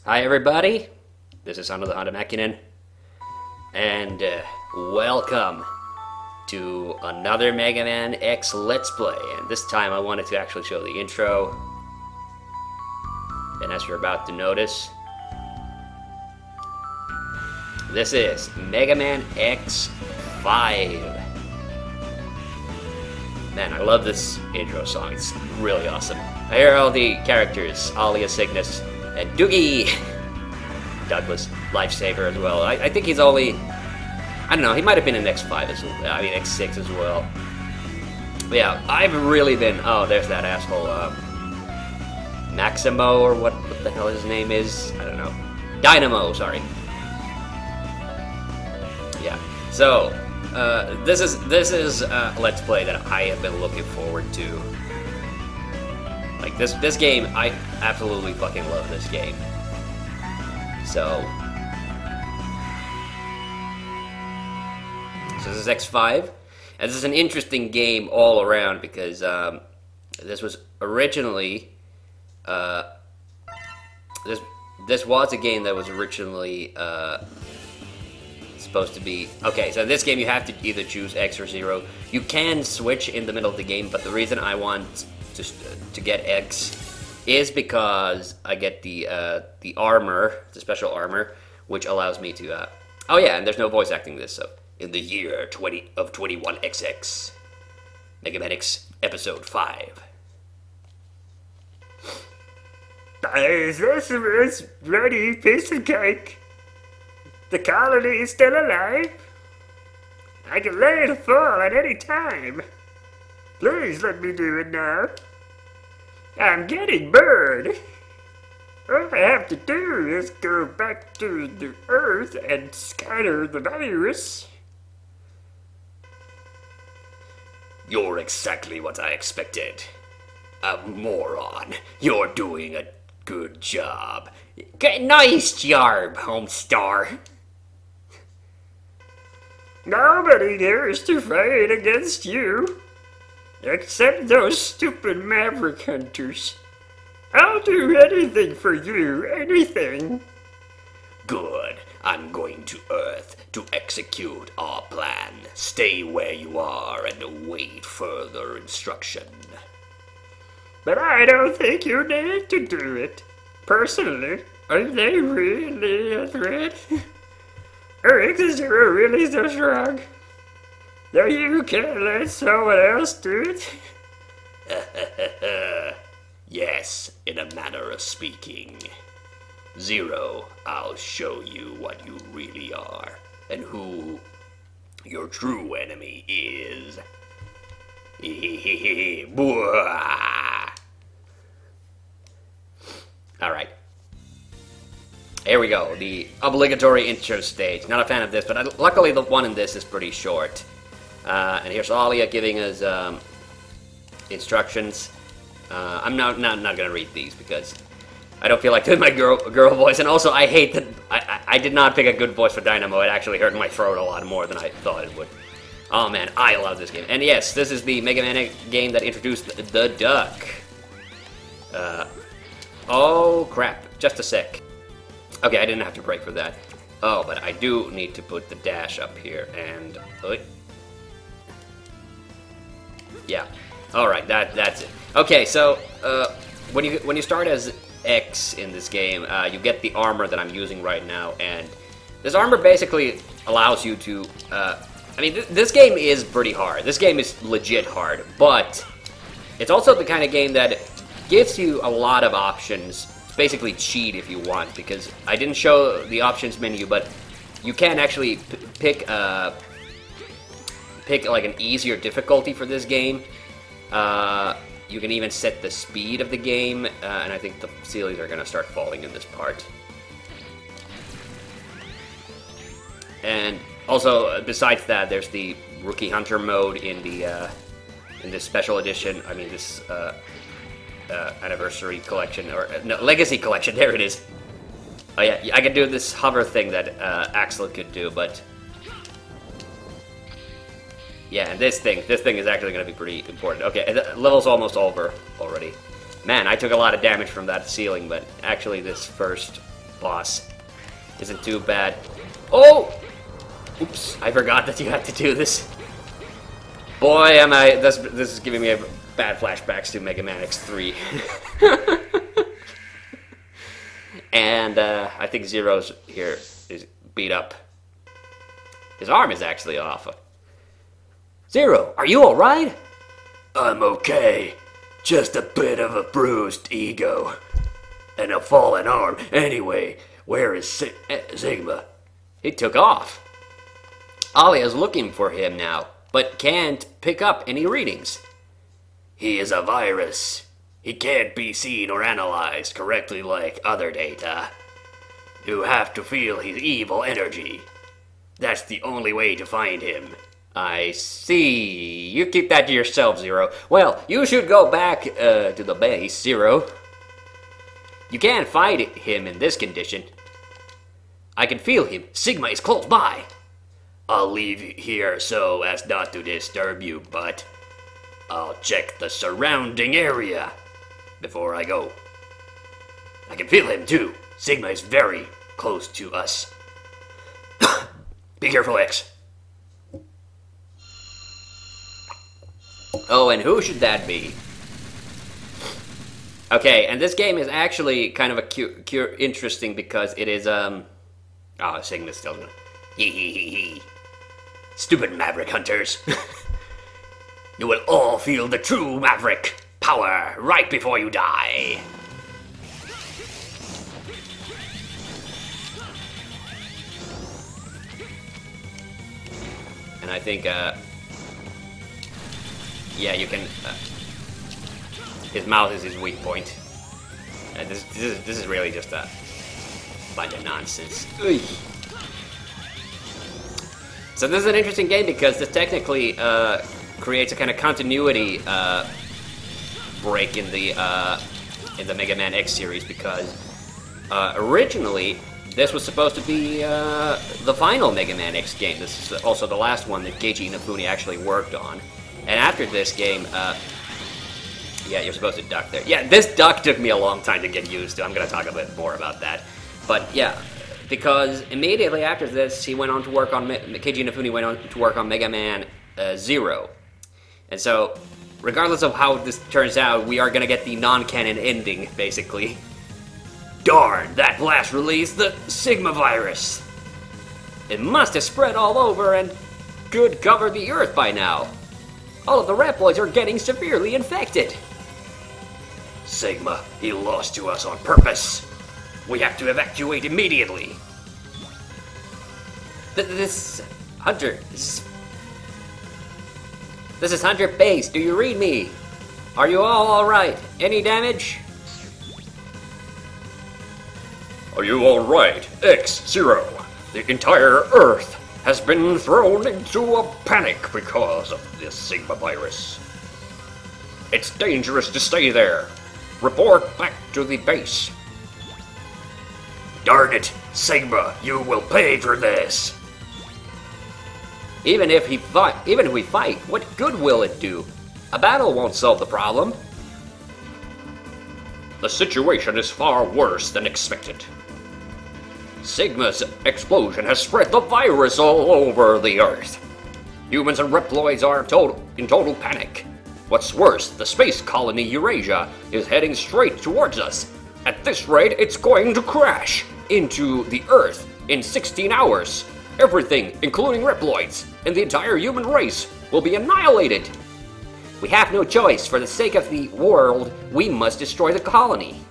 Hi everybody, this is TheHande, and welcome to another Mega Man X Let's Play. And this time I wanted to actually show the intro, and as you're about to notice, this is Mega Man X5. Man, I love this intro song, it's really awesome. I hear all the characters, Alia, Cygnus, and Doogie! Douglas, Lifesaver as well. I think he's only... I don't know, he might have been in X5 as well. I mean, X6 as well. But yeah, I've really been... Oh, there's that asshole, Maximo, or what the hell his name is? I don't know. Dynamo, sorry. Yeah, so... this is a Let's Play that I have been looking forward to. Like, this game, I absolutely fucking love this game. So this is X5, and this is an interesting game all around because this was originally, this was a game that was originally supposed to be... Okay, so this game you have to either choose X or 0. You can switch in the middle of the game, but the reason I want to get X is because I get the armor, the special armor, which allows me to... Oh yeah, and there's no voice acting this, so... In the year 21XX, Mega Man X Episode 5. It's ready, piece of cake. The colony is still alive. I can lay it fall at any time. Please let me do it now. I'm getting bored. All I have to do is go back to the Earth and scatter the virus. You're exactly what I expected. A moron. You're doing a good job. Nice job, Homestar. Nobody dares to fight against you. Except those stupid maverick hunters. I'll do anything for you, anything. Good. I'm going to Earth to execute our plan. Stay where you are and await further instruction. But I don't think you need to do it. Personally, are they really a threat? Or is Zero really so strong? Though you can't let someone else do it? Yes, in a manner of speaking. Zero, I'll show you what you really are, and who your true enemy is. Alright. Here we go, the obligatory intro stage. Not a fan of this, but luckily the one in this is pretty short. And here's Alia giving us instructions. I'm not gonna read these because I don't feel like doing my girl voice, and also I hate that I did not pick a good voice for Dynamo. It actually hurt my throat a lot more than I thought it would. Oh man, I love this game. And yes, this is the Mega Man game that introduced the duck. Oh crap, just a sec. Okay, I didn't have to break for that. Oh, but I do need to put the dash up here, and... yeah. Alright, that's it. Okay, so, when you start as X in this game, you get the armor that I'm using right now, and this armor basically allows you to, I mean, this game is pretty hard. This game is legit hard, but it's also the kind of game that gives you a lot of options. Basically cheat if you want, because I didn't show the options menu, but you can actually pick like an easier difficulty for this game. You can even set the speed of the game, and I think the ceilings are gonna start falling in this part. And also, besides that, there's the Rookie Hunter mode in this special edition. I mean, this anniversary collection, or no, legacy collection. There it is. Oh yeah, I could do this hover thing that Axel could do, but yeah, and this thing is actually going to be pretty important. Okay, the level's almost over already. Man, I took a lot of damage from that ceiling, but actually this first boss isn't too bad. Oh! Oops, I forgot that you had to do this. Boy, am I... This is giving me a bad flashbacks to Mega Man X3. And I think Zero's here is beat up. His arm is actually off. Zero, are you alright? I'm okay. Just a bit of a bruised ego. And a fallen arm. Anyway, where is Sigma? He took off. Alia's looking for him now, but can't pick up any readings. He is a virus. He can't be seen or analyzed correctly like other data. You have to feel his evil energy. That's the only way to find him. I see. You keep that to yourself, Zero. Well, you should go back to the base, Zero. You can't fight him in this condition. I can feel him. Sigma is close by. I'll leave you here so as not to disturb you, but I'll check the surrounding area before I go. I can feel him too. Sigma is very close to us. Be careful, X. Oh, and who should that be? Okay, and this game is actually kind of interesting because it is, oh, Sigma's still gonna... Hee hee hee hee. Stupid Maverick Hunters. You will all feel the true Maverick power right before you die. And I think, yeah, you can, his mouth is his weak point. This is really just a bunch of nonsense. Ugh. So this is an interesting game because this technically creates a kind of continuity break in the Mega Man X series because originally this was supposed to be the final Mega Man X game. This is also the last one that Keiji Inafune actually worked on. And after this game, yeah, you're supposed to duck there. Yeah, this duck took me a long time to get used to. I'm going to talk a bit more about that. But yeah, because immediately after this, he went on to work on, Keiji Inafune went on to work on Mega Man Zero. And so, regardless of how this turns out, we are going to get the non-canon ending, basically. Darn, that blast released the Sigma virus. It must have spread all over and could cover the Earth by now. All of the Reploids are getting severely infected. Sigma, he lost to us on purpose. We have to evacuate immediately. This Hunter, this is Hunter Base. Do you read me? Are you all right? Any damage? Are you alright, X-Zero? The entire Earth has been thrown into a panic because of this Sigma virus. It's dangerous to stay there. Report back to the base. Darn it, Sigma, you will pay for this. Even if we fight, what good will it do? A battle won't solve the problem. The situation is far worse than expected. Sigma's explosion has spread the virus all over the Earth. Humans and Reploids are in total panic. What's worse, the space colony Eurasia is heading straight towards us. At this rate, it's going to crash into the Earth in 16 hours. Everything, including Reploids, and the entire human race will be annihilated. We have no choice. For the sake of the world, we must destroy the colony.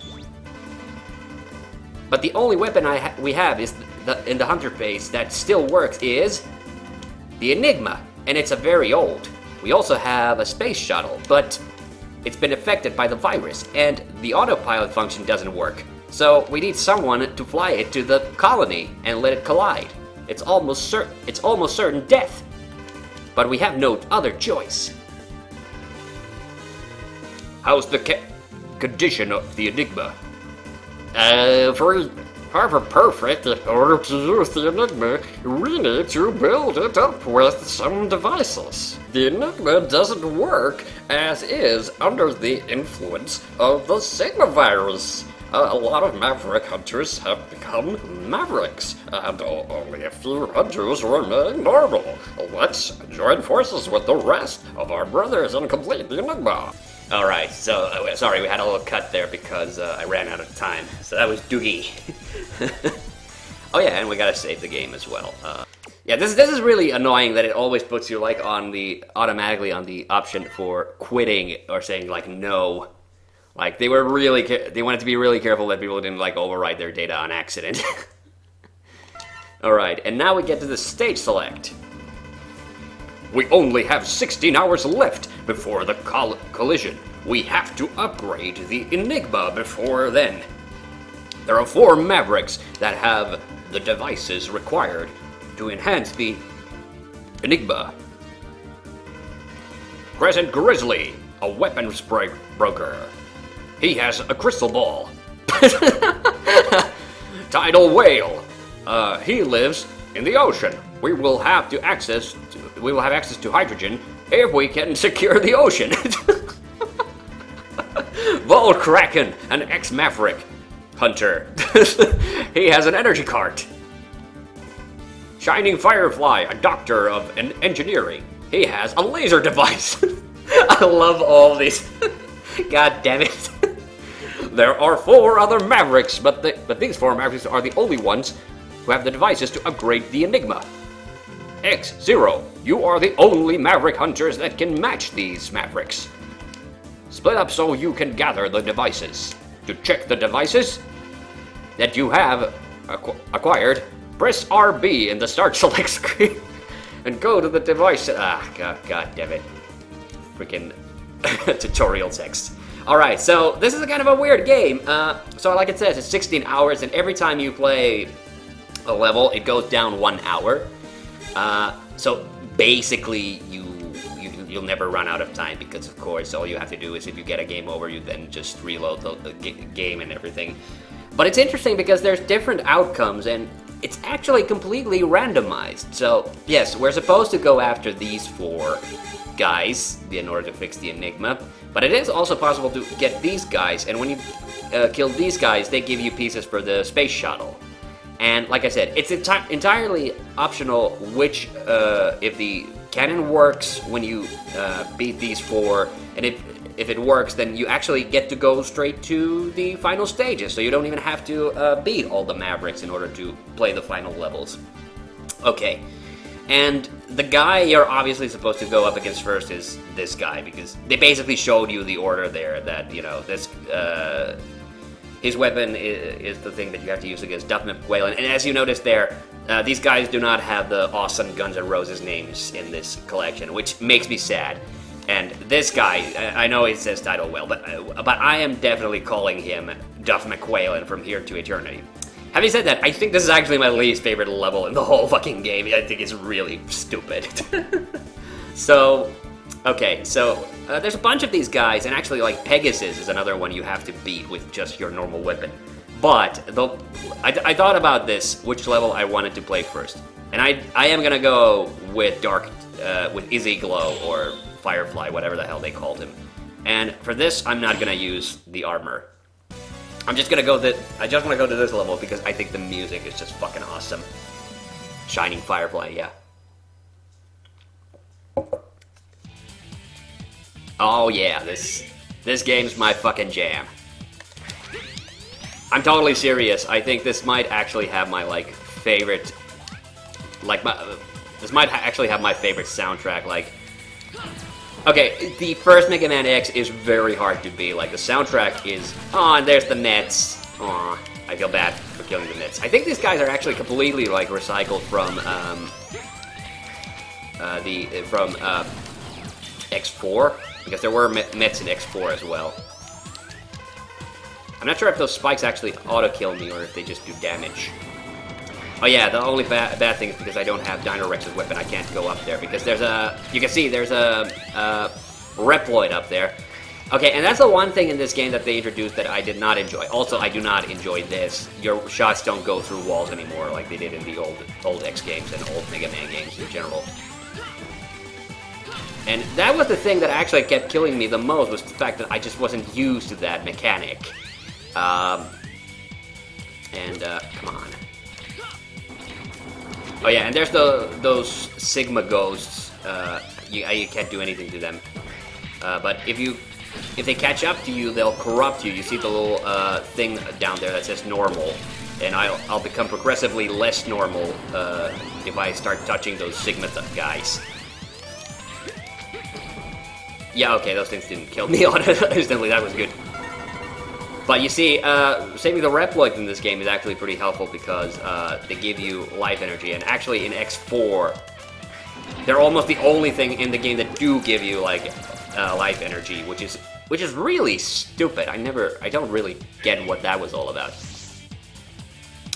But the only weapon we have is in the Hunter base that still works is the Enigma, and it's a very old. We also have a space shuttle, but it's been affected by the virus, and the autopilot function doesn't work. So we need someone to fly it to the colony and let it collide. It's almost certain death. But we have no other choice. How's the condition of the Enigma? For perfect, in order to use the Enigma, we need to build it up with some devices. The Enigma doesn't work as is under the influence of the Sigma virus. A lot of maverick hunters have become mavericks, and only a few hunters remain normal. Let's join forces with the rest of our brothers and complete the Enigma. Alright, so, sorry, we had a little cut there because I ran out of time. So that was Doogie. Oh yeah, and we gotta save the game as well. Yeah, this is really annoying that it always puts you, like, automatically on the option for quitting or saying, like, no. Like, they wanted to be really careful that people didn't, like, overwrite their data on accident. Alright, and now we get to the stage select. We only have 16 hours left before the collision. We have to upgrade the Enigma before then. There are 4 Mavericks that have the devices required to enhance the Enigma. Crescent Grizzly, a weapons broker. He has a crystal ball. Tidal Whale. He lives in the ocean. We will have access to hydrogen if we can secure the ocean. Vol Kraken, an ex-Maverick hunter. He has an energy cart. Shining Firefly, a doctor of engineering. He has a laser device. I love all these. God damn it. There are 4 other Mavericks, but these 4 Mavericks are the only ones who have the devices to upgrade the Enigma. X-Zero, you are the only Maverick hunters that can match these Mavericks. Split up so you can gather the devices. To check the devices that you have acquired, press RB in the start select screen and go to the device. God damn it. Freaking tutorial text. Alright, so this is a kind of a weird game. So like it says, it's 16 hours, and every time you play a level, it goes down 1 hour. So basically, you'll never run out of time, because of course all you have to do is if you get a game over, you then just reload the game and everything. But it's interesting because there's different outcomes, and it's actually completely randomized. So yes, we're supposed to go after these 4 guys in order to fix the Enigma, but it is also possible to get these guys, and when you kill these guys, they give you pieces for the space shuttle. And like I said, it's entirely optional which, if the cannon works when you beat these 4, and if it works, then you actually get to go straight to the final stages, so you don't even have to beat all the Mavericks in order to play the final levels. Okay, and the guy you're obviously supposed to go up against first is this guy, because they basically showed you the order there, that, you know, this, his weapon is the thing that you have to use against Duff McQuailin, and as you notice there, these guys do not have the awesome Guns N' Roses names in this collection, which makes me sad. And this guy, I know it says Tidal Whale, but I am definitely calling him Duff McQuailin from here to eternity. Having said that, I think this is actually my least favorite level in the whole fucking game. I think it's really stupid. So, okay, so there's a bunch of these guys, and actually, like, Pegasus is another one you have to beat with just your normal weapon. But I thought about this, which level I wanted to play first, and I am gonna go with with Izzy Glow or Firefly, whatever the hell they called him. And for this, I'm not gonna use the armor. I just want to go to this level because I think the music is just fucking awesome. Shining Firefly, yeah. Oh yeah, this game's my fucking jam. I'm totally serious. I think this might actually have my, like, favorite... This might actually have my favorite soundtrack, like... Okay, the first Mega Man X is very hard to beat. Like, the soundtrack is... Oh, and there's the Nets. Aw, I feel bad for killing the Nets. I think these guys are actually completely, like, recycled from, X4, because there were Mets in X4 as well. I'm not sure if those spikes actually auto-kill me or if they just do damage. Oh yeah, the only bad thing is because I don't have Dino Rex's weapon, I can't go up there, because there's a... You can see there's a Reploid up there. Okay, and that's the one thing in this game that they introduced that I did not enjoy. Also, I do not enjoy this. Your shots don't go through walls anymore like they did in the old X games and old Mega Man games in general. And that was the thing that actually kept killing me the most, was the fact that I just wasn't used to that mechanic. Come on. Oh yeah, and there's those Sigma ghosts. You can't do anything to them. But if they catch up to you, they'll corrupt you. You see the little thing down there that says normal, and I'll become progressively less normal if I start touching those Sigma guys. Yeah, okay, those things didn't kill me instantly. That was good. But you see, saving the Reploids in this game is actually pretty helpful because they give you life energy, and actually in X4, they're almost the only thing in the game that do give you like life energy, which is really stupid. I don't really get what that was all about.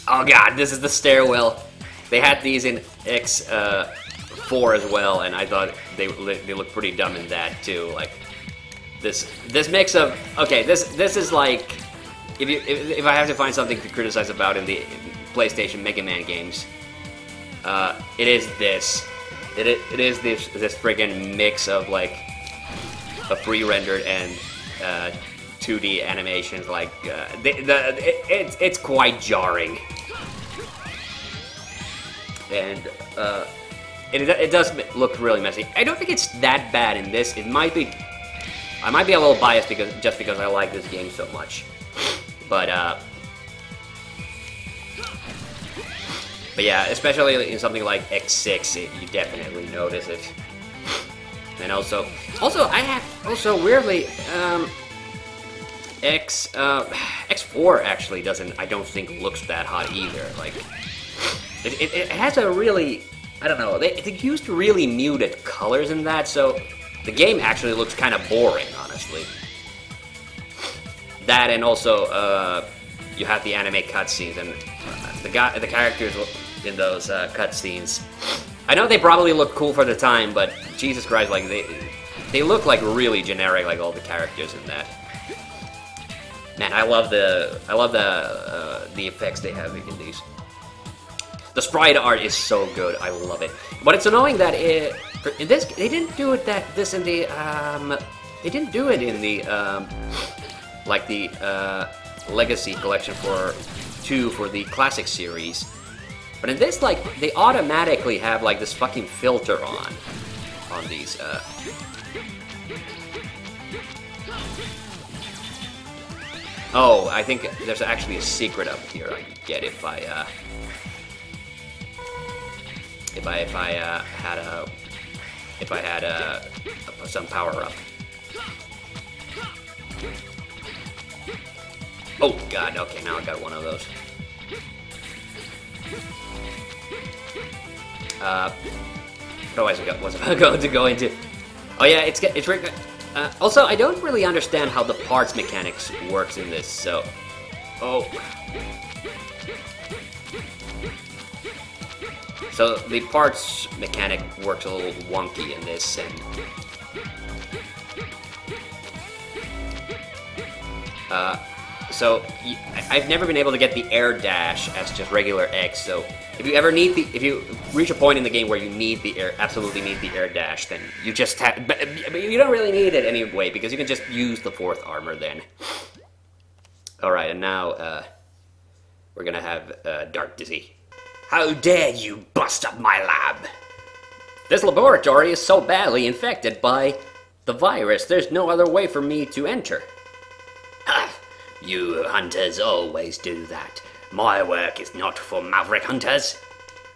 Oh god, this is the stairwell. They had these in X4 as well, and I thought they look pretty dumb in that too. Like this mix of this is like if I have to find something to criticize about in the PlayStation Mega Man games, it is this. It is this friggin' mix of like a pre-rendered and 2D animations. Like it's quite jarring, and it does look really messy. I don't think it's that bad in this. I might be a little biased because I like this game so much, but yeah, especially in something like X6, you definitely notice it. And also I have weirdly X4 actually doesn't, I don't think, looks that hot either. Like it has a really, I don't know, they used really muted colors in that, so the game actually looks kind of boring, honestly. That, and also you have the anime cutscenes, and the characters in those cutscenes, I know they probably look cool for the time, but Jesus Christ, like they look like really generic, like all the characters in that. Man, I love the effects they have in these. The sprite art is so good, I love it. But it's annoying that in this they didn't do it in the like the Legacy collection for the classic series. But in this, like, they automatically have like this fucking filter on these. Oh, I think there's actually a secret up here I could get if I had some power up. Oh god, okay, now I got one of those. Otherwise, was I going to go into? Oh yeah, it's very. Also, I don't really understand how the parts mechanics works in this. So, so the parts mechanic works a little wonky in this, and so I've never been able to get the air dash as just regular X. So if you reach a point in the game where you absolutely need the air dash, then you just have, but you don't really need it anyway because you can just use the 4th armor then. All right, and now we're gonna have Dark Dizzy. How dare you bust up my lab? This laboratory is so badly infected by the virus. There's no other way for me to enter. You hunters always do that. My work is not for maverick hunters.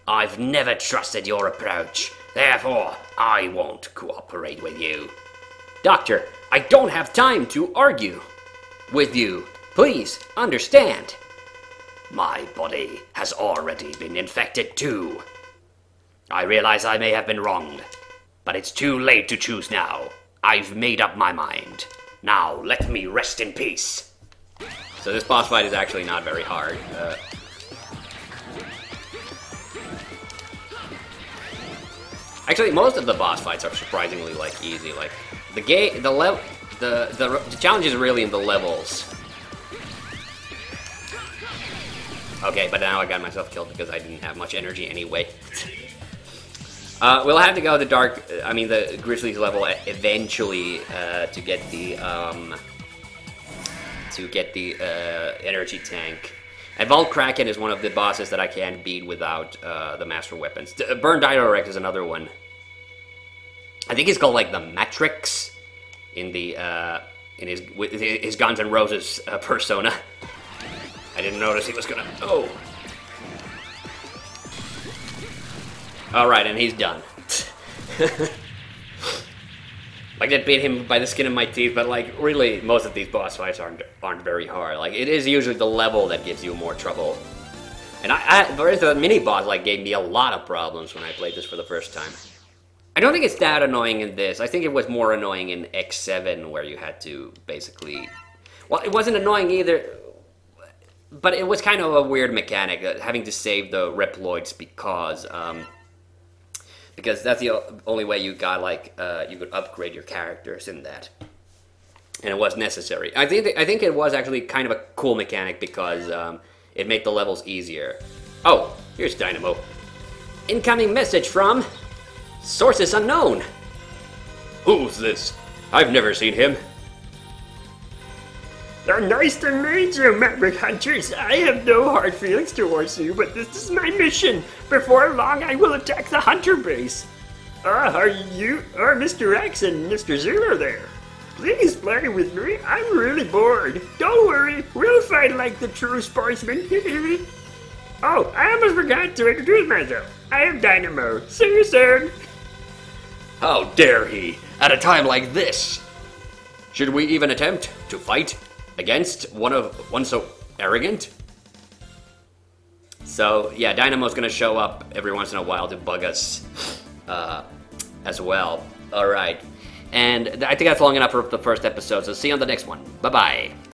I've never trusted your approach. Therefore, I won't cooperate with you. Doctor, I don't have time to argue with you. Please, understand. My body has already been infected too. I realize I may have been wronged, but it's too late to choose now. I've made up my mind. Now, let me rest in peace. So this boss fight is actually not very hard. Actually, most of the boss fights are surprisingly like easy. Like the challenge is really in the levels. Okay, but now I got myself killed because I didn't have much energy anyway. We'll have to go to the Grizzlies level eventually to get the to get the energy tank. And Volkraken is one of the bosses that I can't beat without the master weapons. Burn Dino Rex is another one. I think he's called like the Matrix in the in his Guns N' Roses persona. I didn't notice he was gonna. Oh. All right, and he's done. Like, I beat him by the skin of my teeth, but like, really, most of these boss fights aren't very hard. Like, it is usually the level that gives you more trouble. And the mini boss like gave me a lot of problems when I played this for the first time. I don't think it's that annoying in this. I think it was more annoying in X7, where you had to basically... Well, it wasn't annoying either, but it was kind of a weird mechanic, having to save the Reploids because that's the only way you got, like, you could upgrade your characters in that. And it was necessary. I think it was actually kind of a cool mechanic because it made the levels easier. Oh, here's Dynamo. Incoming message from... Sources unknown. Who's this? I've never seen him. Nice to meet you, Maverick Hunters. I have no hard feelings towards you, but this is my mission. Before long, I will attack the Hunter base. Are Mr. X and Mr. Zero there? Please play with me. I'm really bored. Don't worry, we'll fight like the true sportsmen. Oh, I almost forgot to introduce myself. I am Dynamo. See you soon. How dare he, at a time like this? Should we even attempt to fight against one so arrogant? So, yeah, Dynamo's gonna show up every once in a while to bug us as well. Alright. And I think that's long enough for the first episode, so see you on the next one. Bye-bye.